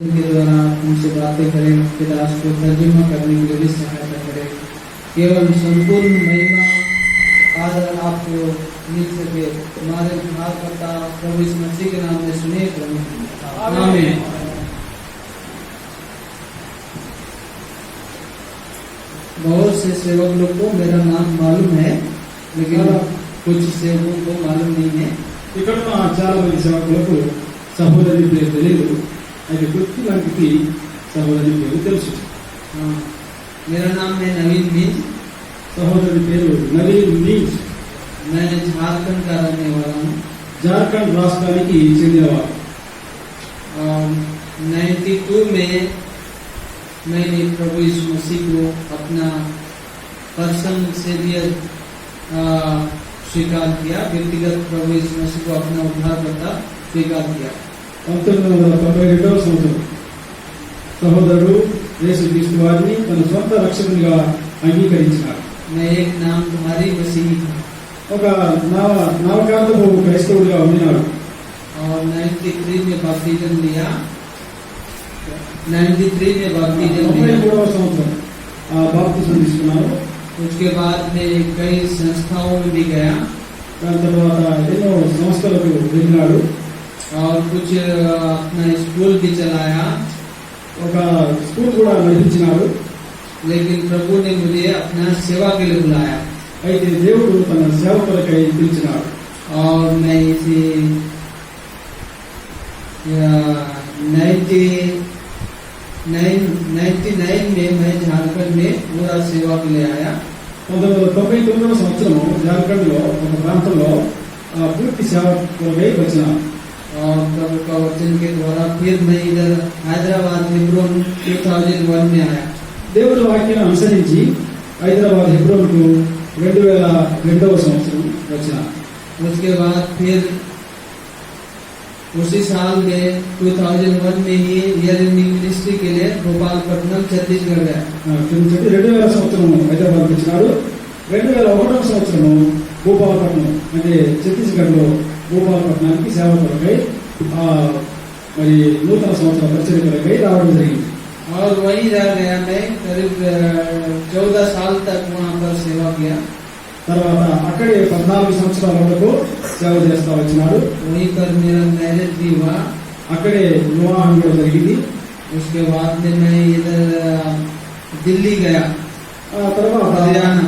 के द्वारा उनसे बातें करें, आपके दास को तर्जुमा करने के लिए भी सहायता करें। केवल संपूर्ण महिमा आदर आपको मिल सके। हमारे उद्धारकर्ता प्रभु यीशु मसीह के नाम में सुने प्रभु, आमीन। बहुत से सेवक लोग को मेरा नाम मालूम है, लेकिन कुछ सेवकों को मालूम नहीं है। ఇక్కడ చాలా మంది సేవకులకు సహోదరి పేరు తెలియదు, అయితే కొద్ది మందికి సహోదరి పేరు తెలుసు. मेरा नाम है नवीन मीज। సహోదరి పేరు నవీన్ మీజ్. मैं झारखंड का रहने वाला हूँ। జార్ఖండ్ రాష్ట్రానికి చెందినవారు. 92 में मैंने प्रभु यीशु मसीह को अपना पर्सनल सेवियर स्वीकार किया। व्यक्तिगत प्रभु यीशु मसीह को अपना उद्धारकर्ता स्वीकार किया। 1992వ సంవత్సరం సహోదరుడు యేసుక్రీస్తు వారిని తన సొంత రక్షకునిగా అంగీకరించారు. मैं एक नामधारी मसीही था ఒక నామకార్థపు క్రైస్తవుడిగా ఉన్నాడు. और 93 में बपतिस्म लिया। 93 में बपतिस्म लिया। 33వ సంవత్సరం బాప్తిస్మం తీసుకున్నాను. उसके बाद में कई संस्थाओं में भी गया। దాని తర్వాత ఎన్నో సంస్థలకు వెళ్ళినాడు. और कुछ अपना स्कूल भी चलाया। ఒక స్కూల్ కూడా నడిపించినాడు. लेकिन प्रभु ने मुझे अपना सेवा के लिए बुलाया। అయితే దేవుడు తన సేవకులకై పిలిచినాడు. और मैं इसे 99 में मैं झारखंड में पूरा सेवा के लिए आया। 1999వ సంవత్సరం జార్ఖండ్ లో ఒక ప్రాంతంలో పూర్తి సేవకులకై వచ్చినాను. और प्रभु का वचन के द्वारा फिर मैं इधर हैदराबाद हेब्रोन 2001 में आया। దేవుడి వాక్యాన్ని అనుసరించి హైదరాబాద్ హెబ్రోన్ కు 2002వ సంవత్సరం వచ్చినాను. उसके बाद फिर उसी साल में 2001 में ही ईयर एंडिंग मिनिस्ट्री के लिए भोपालपट्टनम छत्तीसगढ़ गया। 2000 సంవత్సరం హైదరాబాద్ వచ్చినాడు. 2001వ సంవత్సరం భూపాలపట్నం అంటే ఛత్తీస్గఢ్ లో భూపాలపట్నానికి సేవ కొరకై మరి నూతన సంవత్సర పరిచర్య కొరకై రావడం జరిగింది. और वहीं रह गया। मैं करीब 14 साल तक वहाँ पर सेवा किया। తర్వాత అక్కడే 14 సంవత్సరాల వరకు సేవ చేస్తా వచ్చినాడు. वहीं पर मेरा मैरिज भी हुआ। అక్కడే వివాహం కూడా జరిగింది. उसके बाद में मैं इधर दिल्ली गया। తర్వాత हरियाणा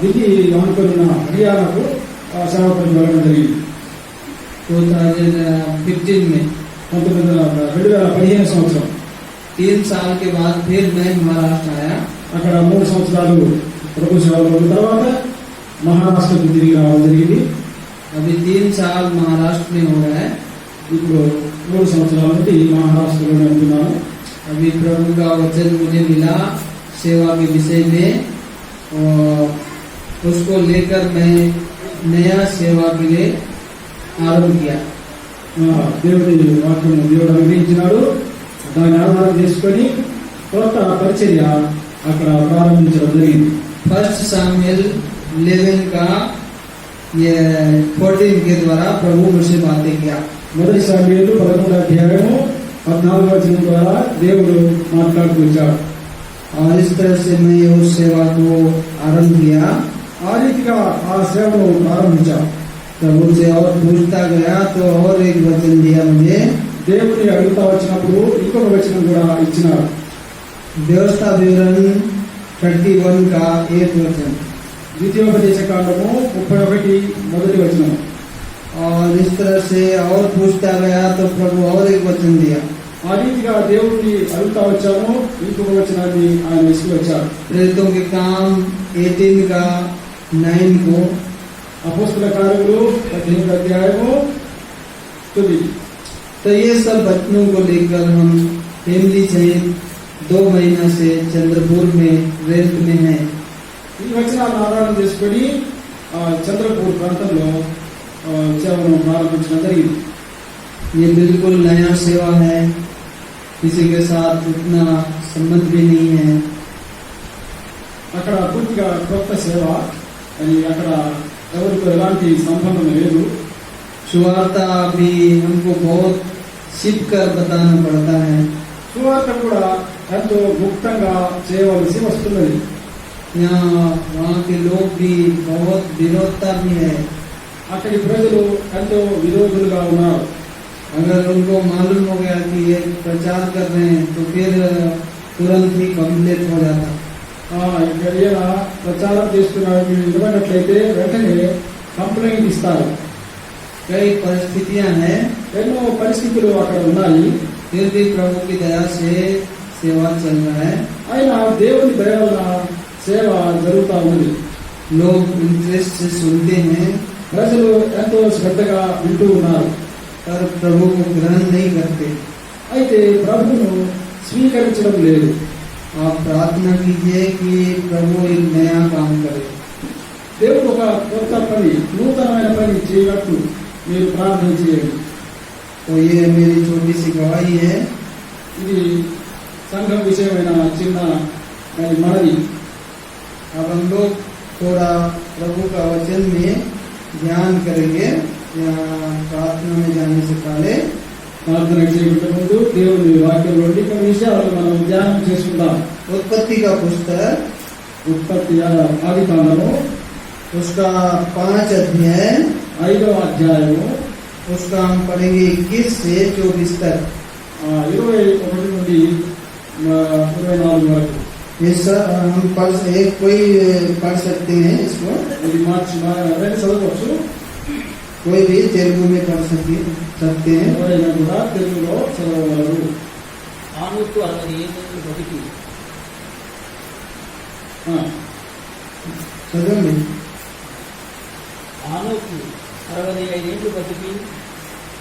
ఢిల్లీ ఆనుకున్న హర్యానాకు సేవ పనికి వెళ్ళడం జరిగింది. 2015 में 2015 సంవత్సరం 3 साल के बाद फिर मैं महाराष्ट्र आया। అక్కడ 3 సంవత్సరాలు ప్రభు సేవలో తర్వాత మహారాష్ట్రకు తిరిగి రావడం జరిగింది. अभी 3 साल महाराष्ट्र में हो रहा है। ఇప్పుడు 3 సంవత్సరాల నుండి మహారాష్ట్రలోనే ఉంటున్నాను. अभी प्रभु का वचन मुझे मिला सेवा के विषय में, और उसको लेकर मैं नया सेवा के लिए आरंभ किया। దేవుడి వాక్యం దేవుడు అనుగ్రహించినాడు. దాన్ని ఆధారం చేసుకొని కొత్త పరిచర్య అక్కడ ప్రారంభించడం జరిగింది. 1 सामुएल 11 का 14 के द्वारा प्रभु मुझसे बातें किया। మొదటి సమూయేలు 11వ అధ్యాయము 14వ వచనం ద్వారా దేవుడు మాట్లాడుతూ వచ్చాడు. और इस तरह से मैं उस सेवा को आरंभ किया। ఆ రీతిగా ఆ సేవను ప్రారంభించాడు. प्रभु से और पूछता गया तो और एक वचन दिया मुझे। దేవుని అడుగుతా వచ్చినప్పుడు ఇంకొక వచనం కూడా ఇచ్చినాడు. व्यवस्था विवरण 31 का 1 वचन। ద్వితీయోపదేశ కాండము 31 మొదటి వచనం. और इस तरह से और पूछता गया तो प्रभु और एक वचन दिया। ఆ రీతిగా దేవుడిని అడుగుతా వచ్చాము, ఇంకొక వచనాన్ని ఆయన ఇసుకొచ్చాడు. प्रेरितों के काम 18 का 9 को। అపోస్తల కార్యములు 18వ అధ్యాయము 9. तो ये सब बच्चों को लेकर हम फैमिली सहित 2 महीना से चंद्रपुर में रेस्ट में हैं। ఈ వచనాన్ని ఆధారం చేసుకుని చంద్రపూర్ ప్రాంతంలో సేవను ప్రారంభించడం జరిగింది. ये बिल्कुल नया सेवा है, किसी के साथ उतना संबंध भी नहीं है। అక్కడ పూర్తిగా కొత్త సేవ అని అక్కడ ఎవరితో ఎలాంటి సంబంధం లేదు. सुवार्ता भी हमको बहुत छिप कर बताना पड़ता है। సువార్త కూడా ఎంతో గుప్తంగా చేయవలసి వస్తున్నది. यहाँ वहाँ के लोग भी बहुत विरोधता भी है। అక్కడి ప్రజలు ఎంతో విరోధులుగా ఉన్నారు. अगर उनको मालूम हो गया कि ये प्रचार कर रहे हैं तो फिर तुरंत ही कंप्लीट हो जाता। ఇక్కడ ఈయన ప్రచారం చేస్తున్నారు మీరు నిలబడినట్లయితే వెంటనే కంప్లైంట్ ఇస్తారు. कई परिस्थितियां हैं, ఎన్నో పరిస్థితులు అక్కడ ఉన్నాయి. फिर भी प्रभु की दया से सेवा चल रहा है। అయినా దేవుని దయ వలన సేవ జరుగుతూ ఉన్నది. लोग इंटरेस्ट से सुनते हैं ప్రజలు ఎంతో శ్రద్ధగా వింటూ ఉన్నారు. पर प्रभु को ग्रहण नहीं करते। అయితే ప్రభువును స్వీకరించడం లేదు. आप प्रार्थना कीजिए कि प्रभु एक नया काम करे। దేవుడు ఒక కొత్త పని, నూతనమైన పని చేయనట్టు మీరు ప్రార్థన చేయండి. तो ये मेरी छोटी सी गवाही है। ఇది సంఘం విషయమైన చిన్న మనవి. अब हम लोग थोड़ा प्रभु का वचन में ध्यान करेंगे। प्रार्थना में जाने से पहले ప్రార్థన చేయకుండా ముందు దేవుని వాక్యంలో కొన్ని విషయాలు మనం ధ్యానం చేసుకుందాం. उत्पत्ति का पुस्तक ఉత్పత్తి ఆదికాండము उसका 5 अध्याय 5వ అధ్యాయము उसका हम पढ़ेंगे 21 से 24 तक। 21 నుండి 24 వరకు. ये सब हम एक कोई पढ़ सकते हैं इसको, ఇది మార్చి ఎవరైనా చదవచ్చు. कोई भी तेलुगु में पढ़ सकते हैं। ఎవరైనా కూడా తెలుగులో చదవగలరు. ఆనోకు 60 ఏళ్ళు బతికి చదవండి. ఆనోకు 65 ఏళ్ళు బతికి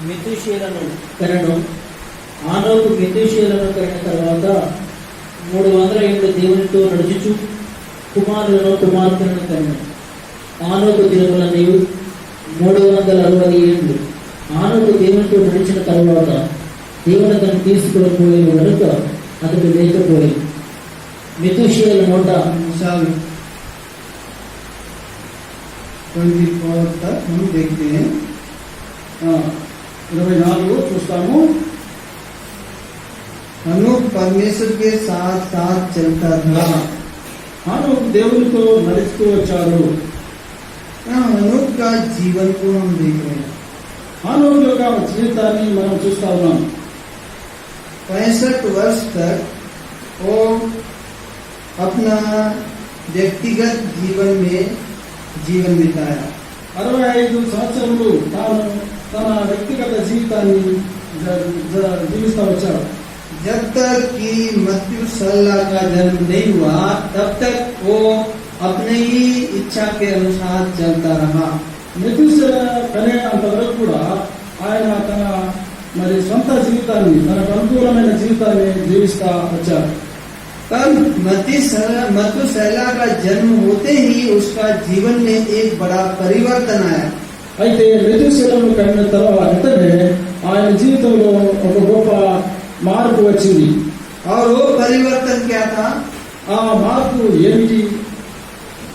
మెతూషేలను కనడం. ఆనోకు మెతూషేలను కనిన తర్వాత 300 ఏళ్ళు దేవునితో నడుచుచు కుమారులను కుమార్తెలను కనెను. ఆనోకు దినములన్నీ 360 ఏళ్ళు. ఆనోకు దేవునితో నడిచిన తర్వాత దేవుని తను తీసుకుని పోయిన కనుక అతడు లేకపోయి మెతూషేల నోట 24 तक हम देखते हैं। 24 చూస్తాము. हनोक परमेश्वर के साथ साथ चलता था। హనోకు దేవునితో నడుస్తూ వచ్చాడు. हनोक का जीवन को हम देख रहे हैं। హనోకు యొక్క జీవితాన్ని మనం చూస్తా ఉన్నాం. 65 वर्ष तक वो अपना व्यक्तिगत जीवन में जीवन बिताया। 65 సంవత్సరములు తాను తన వ్యక్తిగత జీవితాన్ని జీవిస్తూ వచ్చాడు. जब तक कि मथुसेलह का जन्म नहीं हुआ तब तक वो अपने ही इच्छा के अनुसार चलता रहा। మెతూషెల కనేంత వరకు కూడా ఆయన తన సొంత జీవితాన్ని, తనకు అనుకూలమైన జీవితాన్ని జీవిస్తా వచ్చారు. तब मथुसेलह का जन्म होते ही उसका जीवन में एक बड़ा परिवर्तन आया। అయితే మెతూషెలను కనిన తర్వాత వెంటనే ఆయన జీవితంలో ఒక గొప్ప మార్పు వచ్చింది. और वो परिवर्तन क्या था? ఆ మార్పు ఏమిటి?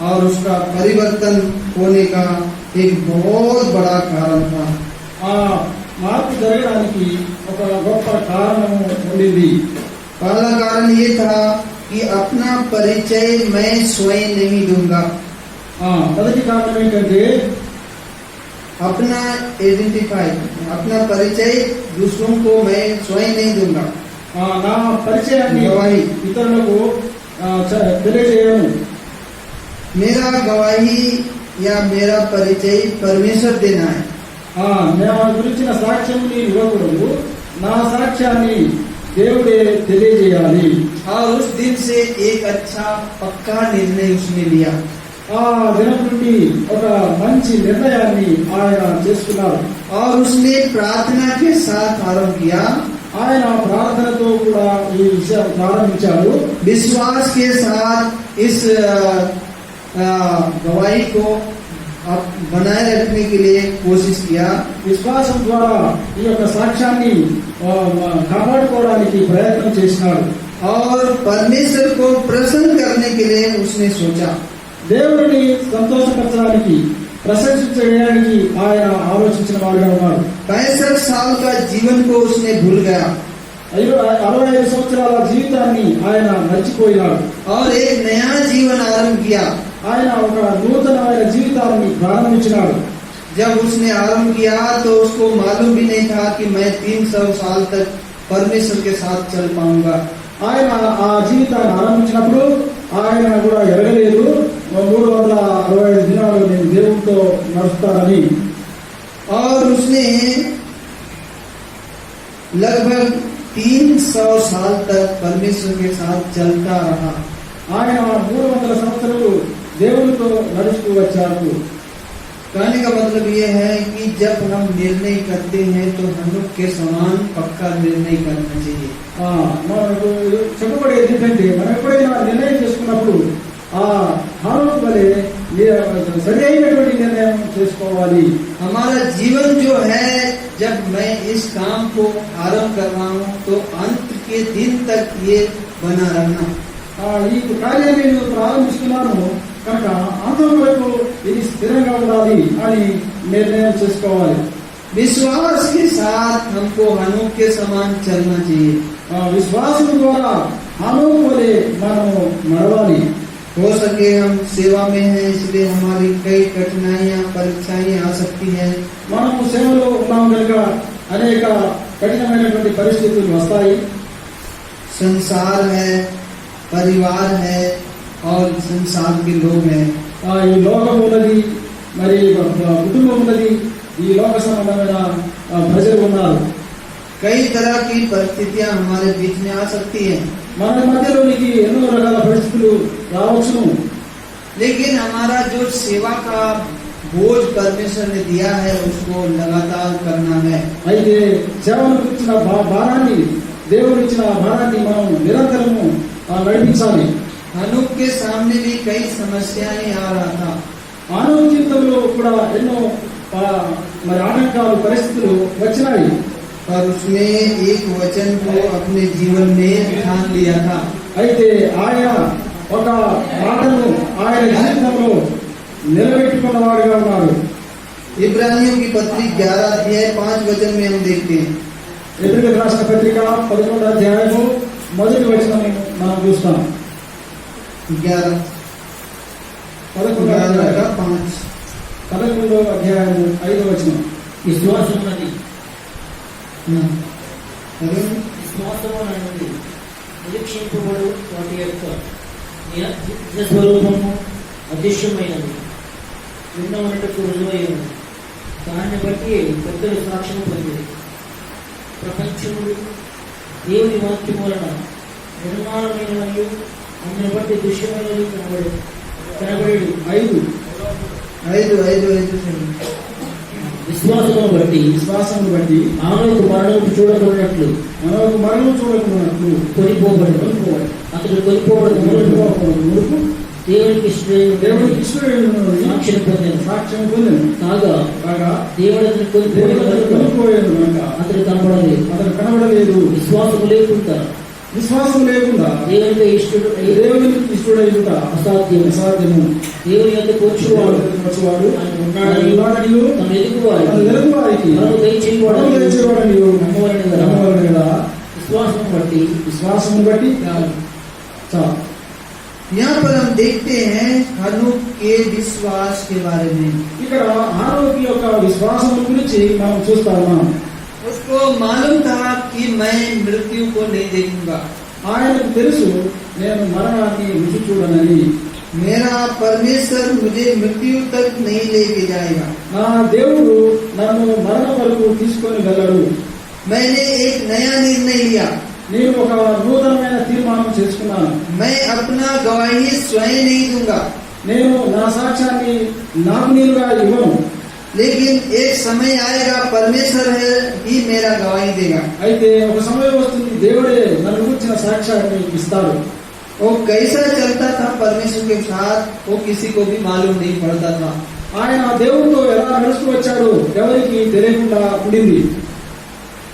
और उसका परिवर्तन होने का एक बहुत बड़ा कारण था। ఆ మార్పు జరగడానికి ఒక గొప్ప కారణం ఉండింది. पहला कारण ये था कि अपना परिचय मैं स्वयं नहीं दूंगा। మొదటి కారణం ఏంటంటే अपना आइडेंटिफाई, अपना परिचय दूसरों को मैं स्वयं नहीं दूंगा। నా పరిచయాన్ని गवाही, ఇతరులకు తెలియజేయను. मेरा गवाही या मेरा परिचय परमेश्वर देना है। నా గురించిన సాక్ష్యం నేను ఇవ్వకూడదు, నా సాక్ష్యాన్ని దేవుడే తెలియజేయాలి. और उस दिन से एक अच्छा पक्का निर्णय उसने लिया। ఆ దినం నుండి ఒక మంచి నిర్ణయాన్ని ఆయన చేసుకున్నారు. और उसने प्रार्थना के साथ आरंभ किया। ఆయన ప్రార్థనతో కూడా ఈ విషయం ప్రారంభించాడు. विश्वास के साथ इस गवाही को बनाए रखने के लिए कोशिश किया। విశ్వాసం ద్వారా ఈ యొక్క సాక్ష్యాన్ని కాపాడుకోవడానికి ప్రయత్నం చేసినాడు. और परमेश्वर को प्रसन्न करने के लिए उसने सोचा। దేవుడిని సంతోషపరచడానికి ప్రశంసించడానికి ఆయన ఆలోచించిన వాడుగా ఉన్నారు. 65 साल का जीवन को उसने भूल गया 65 సంవత్సరాల జీవితాన్ని ఆయన మర్చిపోయినాడు. और एक नया जीवन आरंभ किया. ఆయన ఒక నూతనమైన జీవితాన్ని ప్రారంభించినాడు. जब उसने आरंभ किया तो उसको मालूम भी नहीं था कि मैं 300 साल तक परमेश्वर के साथ चल पाऊंगा. ఆయన ఆ జీవితాన్ని ఆరంభించినప్పుడు ఆయన కూడా ఎరగలేదు 365 దినాలు నేను దేవునితో నడుస్తానని. और उसने लगभग 300 साल तक परमेश्वर के साथ चलता रहा. ఆయన 300 సంవత్సరాలు దేవునితో నడుస్తూ వచ్చారు. कहने का मतलब ये है कि जब हम निर्णय करते हैं तो हनुक के समान पक्का निर्णय करना चाहिए. మనకు చెప్పబడేది ఏంటంటే మనం ఎప్పుడైనా నిర్ణయం చేసుకున్నప్పుడు ఆ హానోకు వలె సరి అయినటువంటి నిర్ణయం చేసుకోవాలి. हमारा जीवन जो है जब मैं इस काम को आरंभ कर रहा हूँ तो अंत के दिन तक ये बना रहना. ఈ కార్యాన్ని నేను ప్రారంభిస్తున్నాను కనుక అంతం వరకు ఇది స్థిరంగా ఉండాలి అని నిర్ణయం చేసుకోవాలి. विश्वास के साथ हमको हनोक के समान चलना चाहिए. విశ్వాసం ద్వారా హానోకు వలె మనము నడవాలి. हो सके हम सेवा में हैं इसलिए हमारी कई कठिनाइयां परीक्षाएं आ सकती है. మనము సేవలో ఉన్నాం కనుక అనేక కఠినమైనటువంటి పరిస్థితులు వస్తాయి. संसार है, परिवार है और संसार के लोग हैं. ఈ లోకం ఉన్నది, మరి కుటుంబం ఉన్నది, ఈ లోక సంబంధమైన ప్రజలు ఉన్నారు. कई तरह की परिस्थितियां हमारे बीच में आ सकती है. మన మధ్యలోనికి ఎన్నో రకాల పరిస్థితులు రావచ్చును. लेकिन हमारा जो सेवा का बोझ परमेश्वर ने दिया है उसको लगातार करना है. అయితే సేవను ఇచ్చిన భారాన్ని, దేవుడు ఇచ్చిన భారాన్ని మనం నిరంతరము నడిపించాలి. हनुक के सामने भी कई समस्याएं आ रहा था. మానవ జీవితంలో కూడా ఎన్నో మరి ఆటంకాలు పరిస్థితులు వచ్చినాయి. पर उसने एक वचन को अपने जीवन में ठान लिया था. అయితే ఆయన ఒక మాటను ఆయన జీవితంలో నిలబెట్టుకున్నవాడుగా ఉన్నాడు. इब्रानियों की पत्री 11 अध्याय 5 वचन में हम देखते हैं. ఎబ్రీయులకు రాసిన పత్రిక 11వ అధ్యాయము మొదటి వచనం మనం చూస్తాం. 11 11వ అధ్యాయము 5వ వచనం. విశ్వాసం ఉన్నది, విశ్వాసము అన్నది నిరీక్షింపబడు వాటి యొక్క నిజ స్వరూపము అదృశ్యమైనది, విన్నవనకు రుజువై ఉన్నది. దాన్ని బట్టి పెద్దలు సాక్ష్యం పొందింది. ప్రపంచములు దేవుని వాక్యం వలన నిర్మాణమైనవి, అందుని బట్టి దృశ్యమైనవి కనబడేది. 5 విశ్వాసమును బట్టి ఆమెకు మరణము చూడకున్నట్లు కొనిపోబడి అతడు కొనిపోబడి మునుపు దేవునికి ఇష్టమైన సాక్ష్యం పొందాను. కాగా దేవుడు అతను కొనిపోయాడు, అతడు కనబడలేదు. విశ్వాసం లేకుండా దేవునికి ఇష్టడైన అసాధ్యము. దేవుని యొక్క కూర్చువాడు ఉన్నాడని తమ ఎదుగు వారికి విశ్వాసం బట్టి చాలు. यहाँ पर हम देखते हैं हनोक के विश्वास के बारे में. ఇక్కడ హానోకు యొక్క విశ్వాసం గురించి మనం చూస్తాము. उसको मालूम था कि मैं मृत्यु को नहीं देखूंगा. ఆయనకు తెలుసు నేను మరణాన్ని రుచి చూడనని. मेरा परमेश्वर मुझे मृत्यु तक नहीं लेके जाएगा. నా దేవుడు నన్ను మరణం వరకు తీసుకొని వెళ్ళడు. मैंने एक नया निर्णय लिया. నేను ఒక నూతనమైన తీర్మానం చేసుకున్నాను. मैं अपना गवाही स्वयं नहीं दूंगा. నేను నా సాక్ష్యాన్ని నాకు నేనుగా ఇవ్వను. लेकिन एक समय आएगा परमेश्वर है ही मेरा गवाही देगा. అయితే ఒక సమయం వస్తుంది, దేవుడే నన్ను గురించిన సాక్ష్యాన్ని ఇస్తాడు. वो कैसा चलता था परमेश्वर के साथ वो किसी को भी मालूम नहीं पड़ता था. ఆయన దేవుడితో ఎలా నడుస్తూ వచ్చాడో ఎవరికి తెలియకుండా ఉండింది.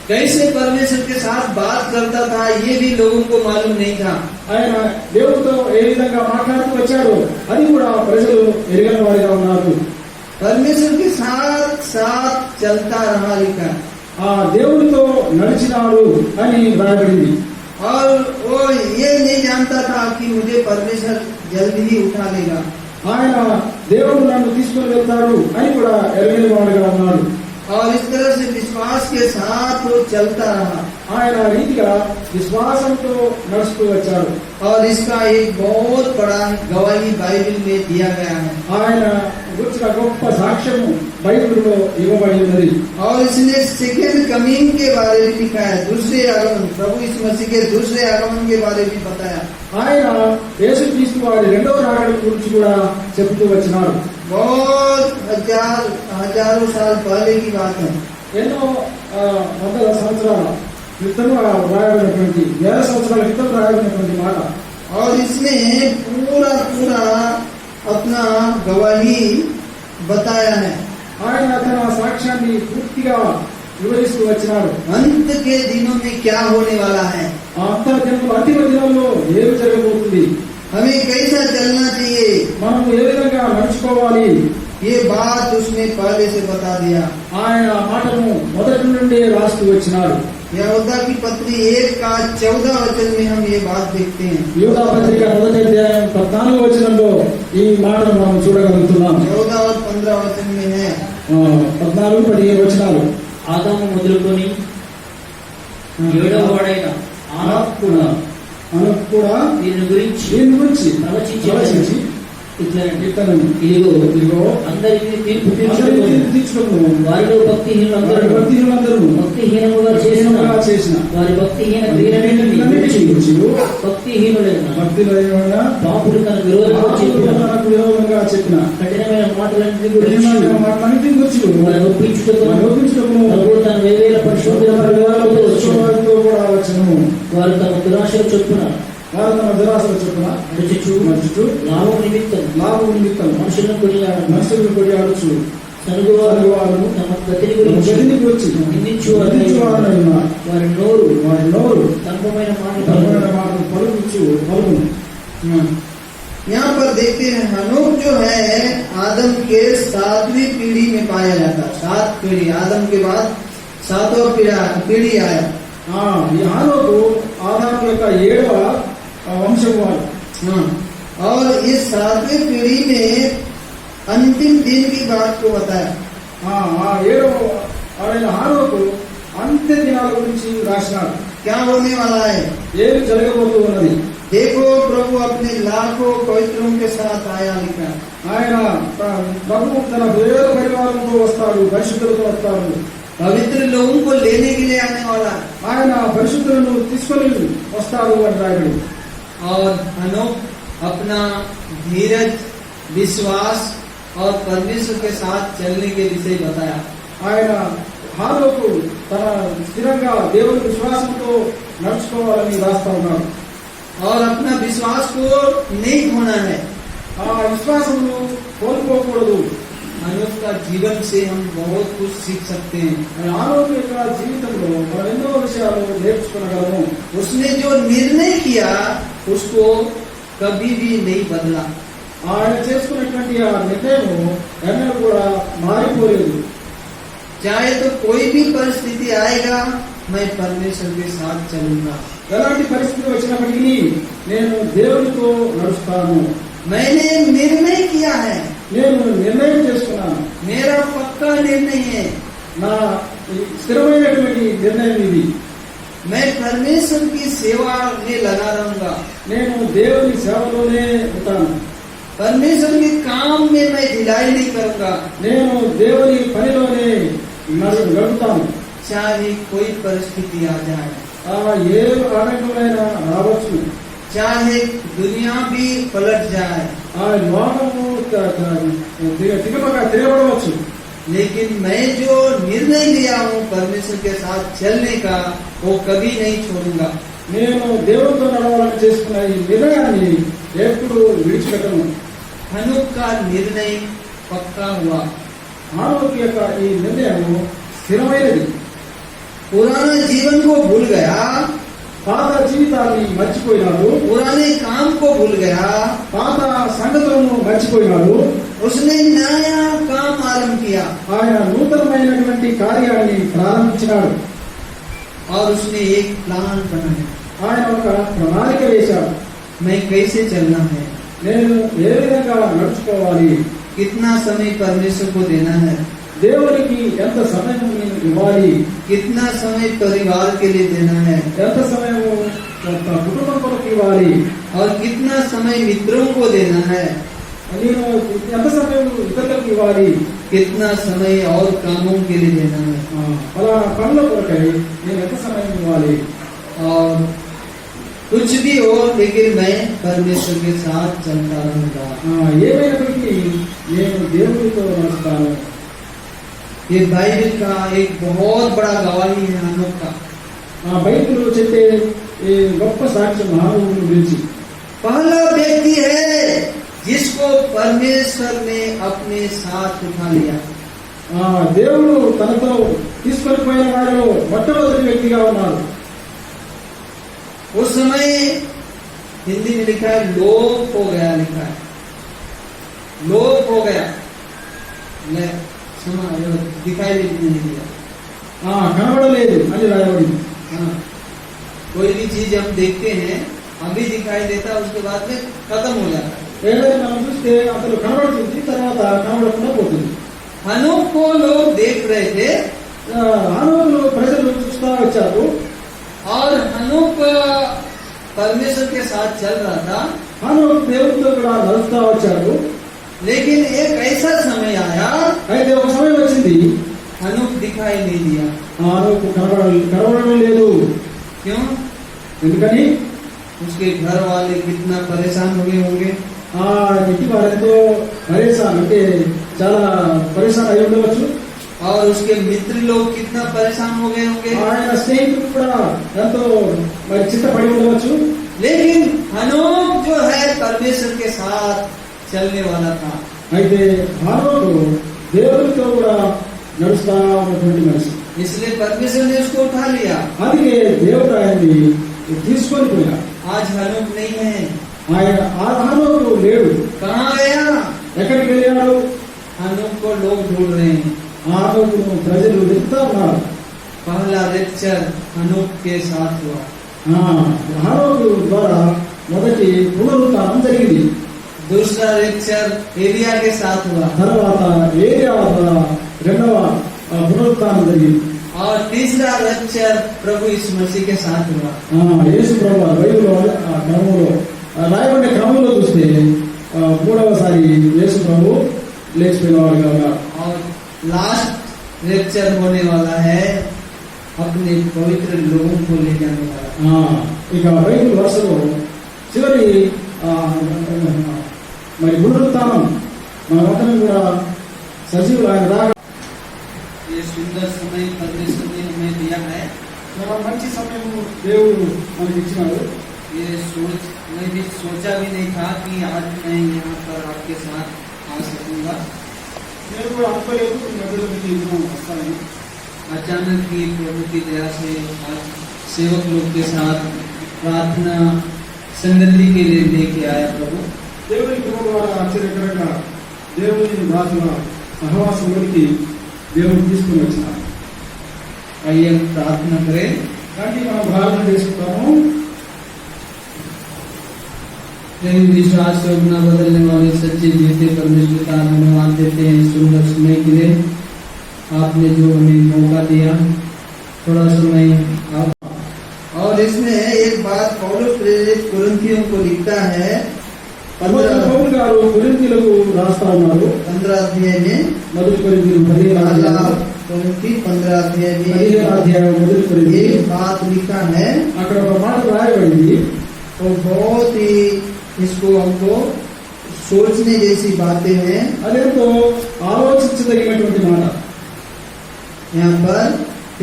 कैसे परमेश्वर के साथ बात करता था ये भी लोगों को मालूम नहीं था. ఆయన దేవుడితో ఏ విధంగా మాట్లాడుతూ వచ్చాడో అది కూడా ప్రజలు ఎరగని వాడిగా ఉన్నారు. परमेश्वर के साथ साथ चलता रहा लिखा है। ఆ దేవుడితో నడిచినాడు అని రాయబడింది. और वो ये नहीं जानता था कि मुझे परमेश्वर जल्द ही उठा लेगा। ఆయన దేవుడు నన్ను తీసుకుని వెళ్తాడు అని కూడా ఎరగని వాడుగా ఉన్నాడు. और इस तरह से विश्वास के साथ वो चलता रहा। ఆయన రీతిగా విశ్వాసంతో నడుస్తూ వచ్చాడు. और इसका एक बहुत बड़ा गवाही बाइबल में दिया गया है। ఆయన గురించిన గొప్ప సాక్ష్యము బైబిల్లో ఇవ్వబడి ఉన్నది. और इसने सेकेंड कमिंग के बारे में लिखा है, दूसरे आगमन, प्रभु यीशु मसीह के दूसरे आगमन के बारे में बताया। ఆయన యేసుక్రీస్తు వారి రెండవ రాకడ గురించి కూడా చెబుతూ వచ్చినాడు. बहुत हजारों साल पहले की बात है। ఎన్నో వందల సంవత్సరాల క్రితం రాయబడినటువంటి, వేల సంవత్సరాల క్రితం రాయబడినటువంటి మాట. और इसने पूरा अपना गवाही बताया है। ఆయన తన సాక్ష్యాన్ని పూర్తిగా వివరిస్తూ వచ్చినాడు. अंत के दिनों में क्या होने वाला है, అంతిమ దినాల్లో ఏమి జరగబోతుంది, हमें कैसा चलना चाहिए, మనం ఏ విధంగా నడుచుకోవాలి, ये बात उसने पहले से बता दिया। ఆయన మాటను మొదటి నుండి రాస్తూ వచ్చినాడు. यहूदा की पत्री 1:14 में हम ये बात देखते हैं। యూదా పత్రిక మొదటి అధ్యాయం 14వ వచనంలో ఈ మాటను మనం చూడగలుగుతున్నాం. 14 और 15 वचन में है। 14-15 వచనాలు. ఆదాము మొదలుకొని ఏడవ వాడైన ఆనోకు కూడా దీని గురించి ఆలోచించి ఇతను ఇదిగో అందరికీ తీర్పు తీర్చుకును, వారిలో భక్తిహీనులందరూ భక్తిహీనముగా చేసిన వారి భక్తిహీన భక్తిహీనులైన పాపులు తన విరోధంగా చెప్పిన కఠినమైన మాటలన్నింటి గురించి వారి ఒప్పించుటకు తన వేవేల పరిశోధనతో కూడా వచ్చును. వారు తమ దురాశలు చొప్పున నడుచుచు లాభం నిమిత్తం మనుషులను కొనియాడచ్చు. సరుగువారు తమ గతిని గురించి నిందించు వారి నోరు తప్పమైన మాటలు పలుకుచు. यहाँ पर देखते हैं हनोक जो है आदम के 7वीं पीढ़ी में पाया जाता है। 7 पीढ़ी, आदम के बाद 7वां पीढ़ी आया। ఈ హానోకు ఆదాము యొక్క 7వ వంశం వారు. और इस 7वीं पीढ़ी में अंतिम दिन की बात को बताया। 7వ ఆడైన హానోకు అంత్య దినాల గురించి రాసినాడు. क्या होने वाला है, ఏమి జరగబోతూ ఉన్నది. देखो प्रभु अपने लाखों पवित्रों के साथ आया लिखा। ఆయన ప్రభు తన వేల పరివారంతో వస్తాడు, పరిశుద్ధులతో వస్తాడు. पवित्र लोगों को लेने के लिए आने वाला है। ఆయన పరిశుద్ధులను తీసుకొని వస్తాడు అని రాయబడి. और हनोक अपना धीरज, विश्वास और परमेश्वर के साथ चलने के विषय बताया। ఆయన హానోకు తన స్థిరంగా దేవుని విశ్వాసంతో నడుచుకోవాలని రాస్తా ఉన్నాడు. और अपना विश्वास को नहीं खोना है। ఆ విశ్వాసమును కోల్పోకూడదు. हनोक का जीवन से हम बहुत कुछ सीख सकते हैं। హానోకు యొక్క జీవితంలో మనం ఎన్నో విషయాలు నేర్చుకోగలము. उसने जो निर्णय किया उसको कभी भी नहीं बदला। ఆయన చేసుకున్నటువంటి ఆ నిర్ణయం ఎన్నడూ కూడా మారిపోలేదు. चाहे तो कोई भी परिस्थिति आएगा, मैं परमेश्वर के साथ चलूंगा। ఎలాంటి పరిస్థితి వచ్చినప్పటికీ నేను దేవునితో నడుస్తాను. मैंने निर्णय किया है, నేను నిర్ణయం చేసుకున్నాను. मेरा पक्का निर्णय है, నా స్థిరమైనటువంటి నిర్ణయం ఇది. मैं परमेश्वर की सेवा में लगा रहूंगा। నేను దేవుని సేవలోనే ఉంటాను. परमेश्वर के काम में मैं ढिलाई नहीं करूंगा। నేను దేవుని పనిలోనే గడుపుతాను. चाहे कोई परिस्थिति आ जाए, ఏ ఆటంకమైనా రావచ్చు, चाहे दुनिया भी पलट जाए, ఆ లోకము తిరగబడవచ్చు, लेकिन मैं जो निर्णय लिया हूँ परमेश्वर के साथ चलने का, वो कभी नहीं छोड़ूंगा। నేను దేవుడితో నడవాలని చేసుకున్న ఈ నిర్ణయాన్ని ఎప్పుడు విడిచిపెట్టను. हनोक का निर्णय पक्का हुआ। హానోకు యొక్క ఈ నిర్ణయం స్థిరమైనది. पुराना जीवन को भूल गया, పాత జీవితాన్ని మర్చిపోయినాడు, पुराने काम को भूल गया, పాత సంగతులను మర్చిపోయినాడు. उसने नया काम आरंभ किया ఆయన నూతనమైనటువంటి కార్యాన్ని ప్రారంభించినాడు. और उसने एक प्लान बनाया, ఆయన ఒక ప్రణాళిక వేశాడు. मैं कैसे चलना है, నేను ఏ విధంగా నడుచుకోవాలి, कितना समय परमेश्वर को देना है, దేవునికి ఎంత సమయం నేను ఇవ్వాలి, कितना समय परिवार के लिए देना है, ఎంత సమయం కుటుంబం కొరకు ఇవ్వాలి, और कितना समय मित्रों को देना है, నేను ఎంత సమయం ఇతరులకు ఇవ్వాలి, कितना समय और कामों के लिए देना है, అలా పనుల కొరకై నేను ఎంత సమయం ఇవ్వాలి. और कुछ भी हो लेकिन मैं परमेश्वर के साथ चलता रहूंगा. ఏమైనప్పటికీ నేను దేవుడితో నడుస్తాను. ये बाइबल का एक बहुत बड़ा गवाही है हनोक का. బైబిల్ చెప్పే ఈ గొప్ప సాక్ష్యం మానవుని గురించి. पहला व्यक्ति है जिसको परमेश्वर ने अपने साथ उठा लिया. దేవుడు తనతో తీసుకొని పోయిన వారిలో మొట్టమొదటి వ్యక్తిగా ఉన్నారు. उस समय हिंदी में लिखा है लोप हो गया, लिखा है लोप हो गया, दिखाई नहीं दिया. కనబడలేదు అని రాయబడింది. हाँ, कोई भी चीज हम देखते हैं अभी दिखाई देता है, उसके बाद में खत्म हो जाता है. ఏదైనా మనం చూస్తే అసలు కనబడుతుంది, తర్వాత కనబడకుండా పోతుంది. हनोक को लोग देख रहे थे ఆనవులు ప్రజలు చూస్తా వచ్చారు. और हनोक परमेश्वर के साथ चल रहा था, ఆనవులు దేవుడితో కూడా నడుస్తా వచ్చారు. लेकिन एक ऐसा समय आया అయితే ఒక సమయం వచ్చింది, हनोक दिखाई नहीं दिया. ఆనవుకు కనబడడం లేదు. क्यों? ఎందుకని? उसके घर वाले कितना परेशान हो गए होंगे, ఇంటి వారెంతో పరేషాన్ అంటే చాలా పరేషాన్ అయి ఉండవచ్చు. और उसके मित्र लोग कितना परेशान हो गए होंगे. ఆయన స్నేహితులు కూడా ఎంతో మరి చిత్తపడి ఉండవచ్చు. लेकिन हनोक जो है परमेश्वर के साथ चलने वाला था. అయితే హానోకు దేవుడితో కూడా నడుస్తా ఉన్నటువంటి మనిషి. इसलिए परमेश्वर ने उसको उठा लिया. అందుకే దేవుడు ఆయన్ని తీసుకొని పోయినా. आज हनोक नहीं है. ఆయన హానోకు లేడు. कहाँ गया? ఎక్కడికి వెళ్ళాడు? हनोक को लोग ढूंढ रहे हैं. హానోకును ప్రజలు వెతుకుతా ఉన్నారు. पहला लेक्चर हनोक के साथ हुआ. హానోకు ద్వారా మొదటి పునరుత్థానం జరిగింది. दूसरा लेक्चर एलिया के साथ हुआ. తర్వాత ఏలియా ద్వారా రెండవ పునరుత్థానం జరిగింది. और तीसरा लेक्चर प्रभु यीशु मसीह के साथ हुआ. యేసు ప్రభువు బైబిల్లో క్రమంలో రాయబడిన క్రమంలో చూస్తే మూడవసారి యేసు ప్రభు లేచిపోయిన వాడుగా ఉన్నారు. और लास्ट लेक्चर होने वाला है अपने पवित्र लोगों को ले जाने वाला. ఇక బైబిల్ వరుసలో చివరి మరి పునరుత్థానం మనమందరం కూడా సజీవులు ఆయన దాకా. ये सुंदर समय परमेश्वर ने हमें दिया है. మంచి సమయం దేవుడు మనకి ఇచ్చినాడు. ये मैं भी सोचा भी नहीं था कि आज मैं यहाँ पर आपके साथ आ सकूंगा. నేను కూడా అనుకోలేదు ఈ మధ్యలో మీకు ఇందులో వస్తానని. अचानक ही प्रभु की दया से आज सेवक लोग के साथ प्रार्थना संगति के लिए लेके आया प्रभु. దేవుని కృప ద్వారా ఆశ్చర్యకరంగా దేవుని దాసుల సహవాసంలోకి దేవుడు తీసుకుని వచ్చినాడు. आइए हम प्रार्थना करें. కానీ మనం ప్రార్థన చేసుకుంటాము. प्रेम विश्वास और न बदलने वाले सच्चे जीते परमेश्वर का धन्यवाद देते हैं सुंदर समय के लिए. आपने जो हमें मौका दिया थोड़ा समय आप. और इसमें एक बात पौलुस प्रेरित कुरिन्थियों को लिखता है 15 గారు కొరింథీయులకు రాస్తా ఉన్నారు. 15 अध्याय में మొదటి కొరింథీయులు 15 అధ్యాయం మొదటి కొరింథీ एक बात लिखा है. అక్కడ ఒక మాట రాయబడింది. तो बहुत ही इसको हमको सोचने जैसी बातें हैं. అదేంతో ఆలోచించదగినటువంటి మాట. यहाँ पर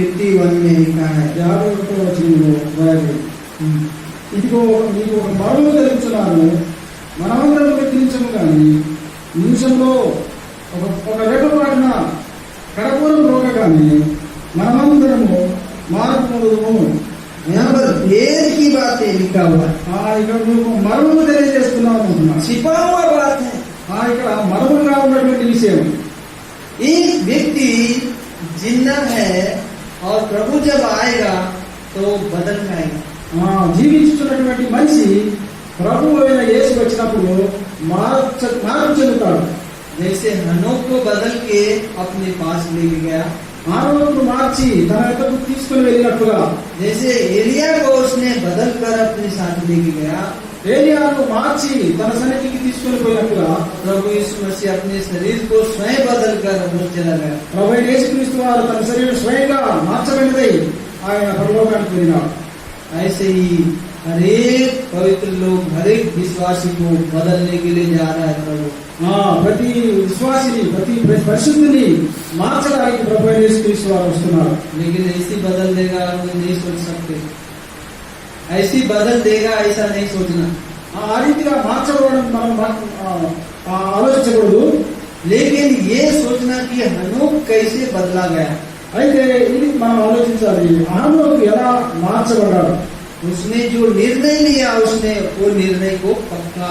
51 में लिखा है. 51వ వచనంలో రాయబడింది. ఇదిగో నీకు ఒక మరము తెలుపుతున్నాను, మనమందరం వ్యక్తించము కానీ నిమిషంలో ఒక రెప్పపాటున కడపూరం రోగ కానీ మనమందరము మార్పు పొందుము. यहाँ पर भेद की बातें लिखा हुआ है, ఇక్కడ నువ్వు మర్మము తెలియజేస్తున్నావు అంటున్నాడు. छिपा हुआ बात है। ఇక్కడ మర్మముగా ఉన్నటువంటి విషయం. एक व्यक्ति जिंदा है और प्रभु जब आएगा तो बदल जाएगा। జీవించుతున్నటువంటి మనిషి ప్రభు అయిన యేసు వచ్చినప్పుడు మార్పు చెందుతాడు. जैसे हनोक को बदल के अपने पास ले गया, మానవులను మార్చి తన యొక్కకు తీసుకుని వెళ్ళినట్టుగా, जैसे एलिया को उसने बदल कर अपने साथ लेके गया, ఏలియాను మార్చి తన సన్నిధికి తీసుకుని పోయినట్టుగా प्रभु यीशु मसीह अपने शरीर को स्वयं बदल कर अंदर चला गया। ప్రభు అయిన యేసుక్రీస్తు వారు తన శరీరం స్వయంగా మార్చబడినదై ఆయన పరలోకానికి వెళ్ళినాడు. ऐसे ही हर एक पवित्र लोग, हर एक विश्वासी को बदलने के लिए जा रहा है प्रभु। ప్రతి విశ్వాసిని, ప్రతి పరిశుద్ధిని మార్చడానికి ప్రభు అయిన యేసుక్రీస్తు వారు వస్తున్నారు. लेकिन ऐसी बदल देगा हम नहीं सोच सकते, ऐसी बदल देगा ऐसा नहीं सोचना। ఆ రీతిగా మార్చబడడం మనం ఆలోచించకూడదు. लेकिन ये सोचना कि हनोक कैसे बदला गया। అయితే ఇది మనం ఆలోచించాలి, హనోకు ఎలా మార్చబడ్డాడు. उसने जो निर्णय लिया उसने वो निर्णय को पक्का,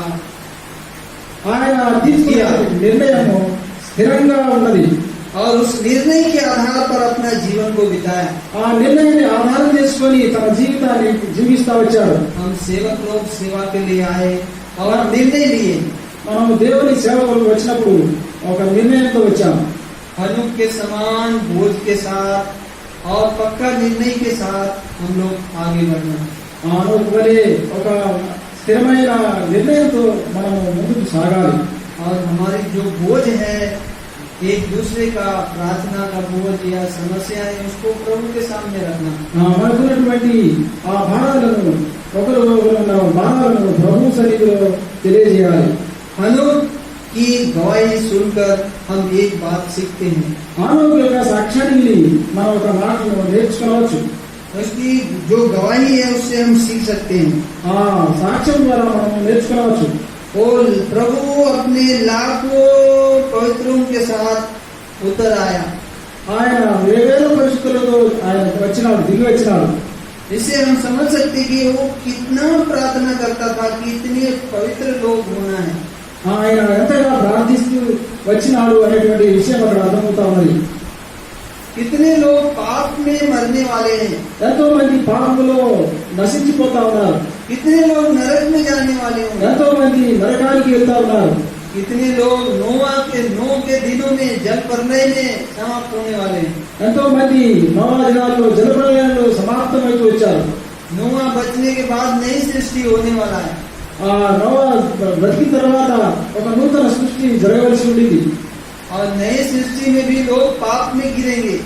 ఆయన తీసుకున్న నిర్ణయము స్థిరంగా ఉన్నది. और उस निर्णय के आधार पर अपना जीवन को बिताया। ఆ నిర్ణయాన్ని ఆధారం చేసుకొని తన జీవితాన్ని జీవిస్తా వచ్చాడు. हम सेवक लोग सेवा के लिए आए और निर्णय लिए। మనము దేవుని సేవకులకు వచ్చినప్పుడు ఒక నిర్ణయంతో వచ్చాము. हनोक के समान बोझ के साथ और पक्का निर्णय के साथ हम लोग आगे बढ़ना। హనోకు వలె ఒక స్థిరమైన నిర్ణయంతో మనము ముందుకు సాగాలి. और हमारी जो बोझ है, एक दूसरे का प्रार्थना का बोझ या समस्या है, उसको प्रभु के सामने रखना। మనకున్నటువంటి ఆ భారాలను ప్రభు సన్నిధిలో తెలియజేయాలి. हनोक की गवाही सुनकर हम एक बात सीखते हैं, హనోకు యొక్క సాక్ష్యాన్ని విని మనం ఒక మాటను నేర్చుకోవచ్చు. उसकी जो गवाही है उससे हम सीख सकते हैं। ఆ సాక్ష్యం ద్వారా మనం నేర్చుకోవచ్చు. और प्रभु अपने लाखों पवित्रों के साथ उतर आया। ఆయన వేవేల పరిస్థితులతో ఆయన వచ్చినాడు, దిగి వచ్చినాడు. इससे हम समझ सकते कि वो कितना प्रार्थना करता था कि इतने पवित्र लोग होना है। ఆయన ఎంతగా ప్రార్థిస్తూ వచ్చినాడు అనేటువంటి విషయం అక్కడ అర్థమవుతా ఉన్నది. कितने लोग पाप में मरने वाले हैं, ఎంతో మంది పాపంలో నశించిపోతా ఉన్నారు. कितने लोग नरक में जाने वाले होंगे, ఎంతో మంది నరకానికి వెళ్తా ఉన్నారు. कितने लोग नोह के दिनों में जल प्रलय में समाप्त होने वाले हैं। ఎంతో మంది నోవా దినాల్లో జలప్రలయంలో సమాప్తమైతూ వచ్చారు. नोआ बचने के बाद नई सृष्टि होने वाला है। ఆ నోవా బ్రతికిన తర్వాత ఒక నూతన సృష్టి జరగవలసి ఉండేది. और नए सृष्टि में भी लोग पाप में गिरेंगे।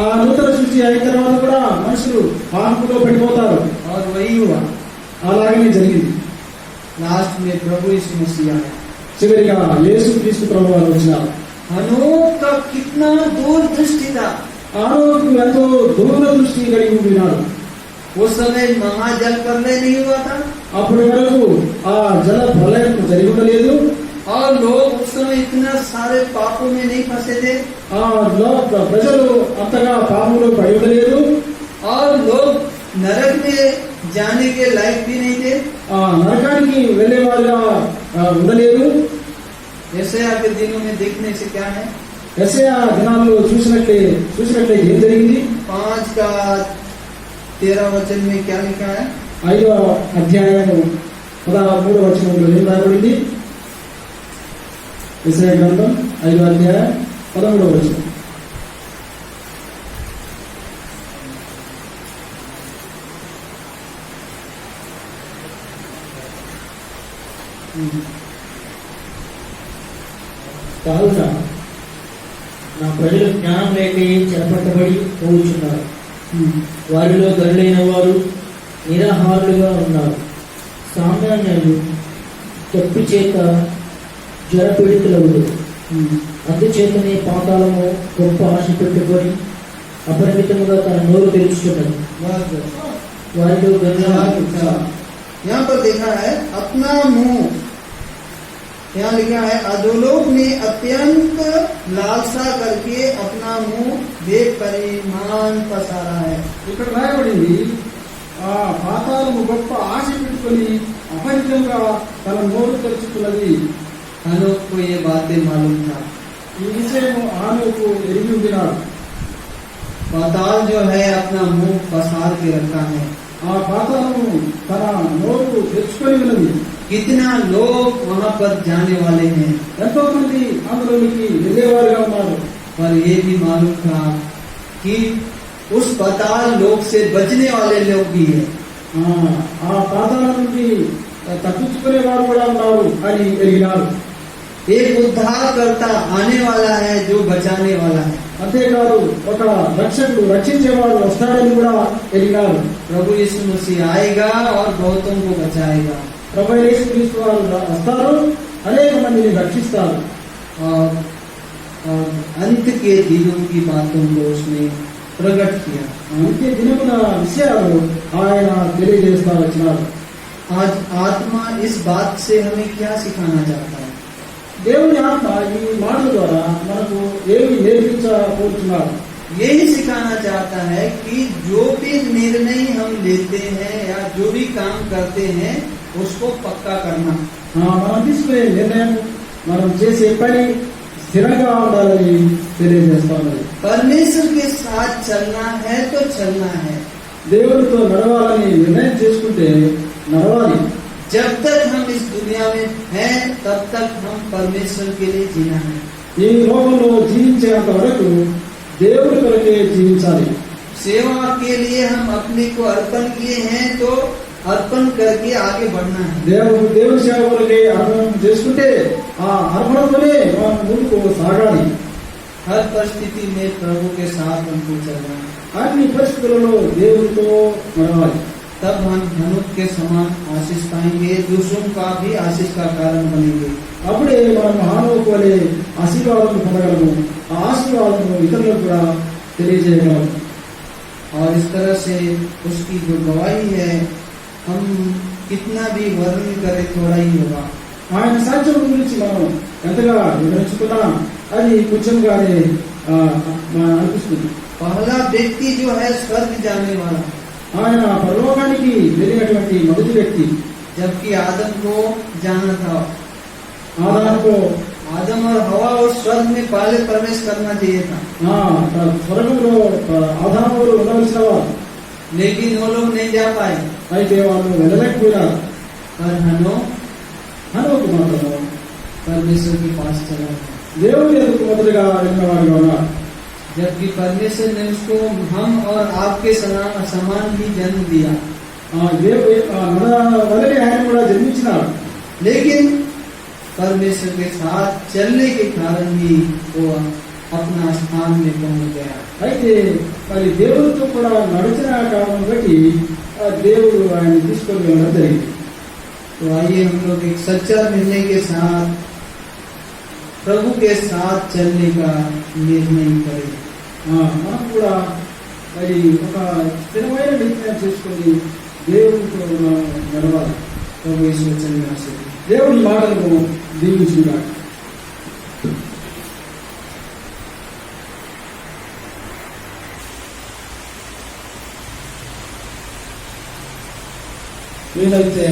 ఆ నూతన సృష్టి అయిన తర్వాత కూడా మనుషులు పాపంలో పడిపోతారు. और वही हुआ, అలాగనే జరిగింది. लास्ट में प्रभु यीशु मसीह आया। చివరిగా యేసుక్రీస్తు ప్రభువు వారు వచ్చినారు. हनोक का कितना दूरदृष्टि था। హనోకు ఎంతో దూరదృష్టి కలిగి ఉండినాడు. उस समय महाजल प्रलय नहीं हुआ था అప్పటి వరకు ఆ జల ప్రళయం జరిగి ఉండలేదు. और लोग उस समय इतना सारे पापों में नहीं फंसे थे ఆ ప్రజలు అంతగా పాపంలో పడి ఉండలేదు. और लोग नरक में जाने के लायक भी नहीं थे। ఆ నరకానికి వెళ్లేవారుగా ఉండలేదు. यशायाह के दिनों में देखने से क्या है, యెషయా దినాల్లో చూసినట్లయితే ఏం జరిగింది? 5:13 में क्या लिखा है? 5వ అధ్యాయము 13వ వచనంలో ఏం రాయబడింది? యెషయా గ్రంథం 5వ అధ్యాయం 13వ వచనం. కావున నా ప్రజలు జ్ఞానం లేక చెరపట్టబడి పోవుచున్నారు. వారిలో గరులైన వారు నిరాహారులుగా ఉన్నారు. సామాన్యులు తప్పి చేత జ్వరపీడితులవుడు. అందుచేతనే పాతాళము గొప్ప ఆశ పెట్టుకొని అపరిమితముగా తన నోరు తెరుచుతున్నది. వారిలో గరుల यहाँ पर देखा है अपना मुंह, यहाँ लिखा है अधोलोक ने अत्यंत लालसा करके अपना मुंह बेपरिमाण पसारा है। ఇక్కడ రాయబడింది ఆ పాతాళము గొప్ప ఆశ పెట్టుకొని అపరితంగా తన నోరు తెరుచుకున్నది. हनोक को ये बातें मालूम था। ఈ విషయం ఆనోకు ఎరిగి ఉండినాడు. पाताल जो है अपना मुंह पसार के रखा है। ఆ పాతాళము తన నోరు తెరుచుకొని ఉన్నది. कितना लोग वहाँ पर जाने वाले हैं, ఎంతో మంది అందులోనికి వెళ్ళేవారుగా ఉన్నారు. पर ये भी मालूम था कि उस पाताल लोक से बचने वाले लोग भी हैं। ఆ పాతాళం నుండి తప్పించుకునే వారు కూడా ఉన్నారు అని ఎరిగినారు. एक उद्धारकर्ता आने वाला है जो बचाने वाला है। అంతేకాదు ఒక రక్షకుడు రక్షించేవాడు వస్తాడని కూడా ఎరిగినారు. प्रभु यीशु मसीह आएगा और बहुतों को बचाएगा। ప్రభు యేసుక్రీస్తు వారు వస్తారు, అనేక మందిని రక్షిస్తారు. और अंत के दिनों की बातों को उसने प्रकट किया। అంత్య దినమున విషయాలు ఆయన తెలియజేస్తా వచ్చినారు. आज आत्मा इस बात से हमें क्या सिखाना चाहता है? దేవుని ఆత్మ ఈ మాటల ద్వారా మనకు ఏమి నేర్పించబోతున్నారు? यही सिखाना चाहता है कि जो भी निर्णय हम लेते हैं या जो भी काम करते हैं उसको पक्का करना। మనం తీసుకునే నిర్ణయం, మనం చేసే పని స్థిరంగా ఉండాలని తెలియజేస్తాను. परमेश्वर के साथ चलना है तो चलना है। దేవుడితో నడవాలని నిర్ణయం చేసుకుంటే నడవాలి. जब तक हम इस दुनिया में हैं तब तक हम परमेश्वर के लिए जीना है। ఈ లోకంలో జీవించేంత వరకు దేవుడి కొరకే జీవించాలి. सेवा के लिए हम अपने को अर्पण किए हैं तो अर्पण करके आगे बढ़ना है। దేవుడి సేవ కొరకే అర్పణ చేసుకుంటే ఆ అర్పణతోనే మనం ముందుకు సాగాలి. हर परिस्थिति में प्रभु के साथ हमको चलना है। అన్ని పరిస్థితులలో దేవుడితో నడవాలి. तब हम हनोक के समान आशीष पाएंगे, दूसरों का भी आशीष का कारण बनेंगे। అప్పుడే మనం హానోకు వలె ఆశీర్వాదం పొందగలము. ఆ ఆశీర్వాదము ఇతరులకు కూడా తెలియజేయగలము. और इस तरह से उसकी जो गवाही है हम कितना भी वर्णन करें थोड़ा ही होगा। ఆయన సాక్ష్యం గురించి మనం ఎంతగా వివరించుకున్నా అది కొంచెంగానే అనిపిస్తుంది. पहला व्यक्ति जो है स्वर्ग जाने वाला, ఆయన పరలోకానికి వెళ్ళినటువంటి మొదటి వ్యక్తి. जबकि आदम को जाना था। ఆదాముకు आदम और हवा उस स्वर्ग में पहले प्रवेश करना चाहिए था, స్వర్గంలో ఆదాములు ఉండవలసిన వారు. लेकिन वो लोग नहीं जा पाए। అయితే వాళ్ళు వెళ్ళలేకపోయినారు. पर హనోకు మాత్రము परमेश्वर के पास चला, దేవుని ఎదుకు మొదలుగా వెళ్ళిన వారుగా ఉన్నారు. जबकि परमेश्वर ने उसको हम और आपके समान ही जन्म दिया। మన వలనే ఆయన కూడా జన్మించినారు. लेकिन परमेश्वर के साथ चलने के कारण ही वो अपना स्थान में पहुंच गया। అయితే మరి దేవుడితో కూడా నడిచిన కారణం బట్టి దేవుడు ఆయన తీసుకొని వెళ్ళడం జరిగింది. तो आइए हम लोग एक सच्चा निर्णय के साथ प्रभु के साथ चलने का निर्णय करें। మనం కూడా మరి ఒక స్థిరమైన నిర్ణయం చేసుకొని దేవుడితో నడవాలి. प्रभु इस वचन में आशीष दे। దేవుడి మాటలను దీవించుకున్నాడు. వీలైతే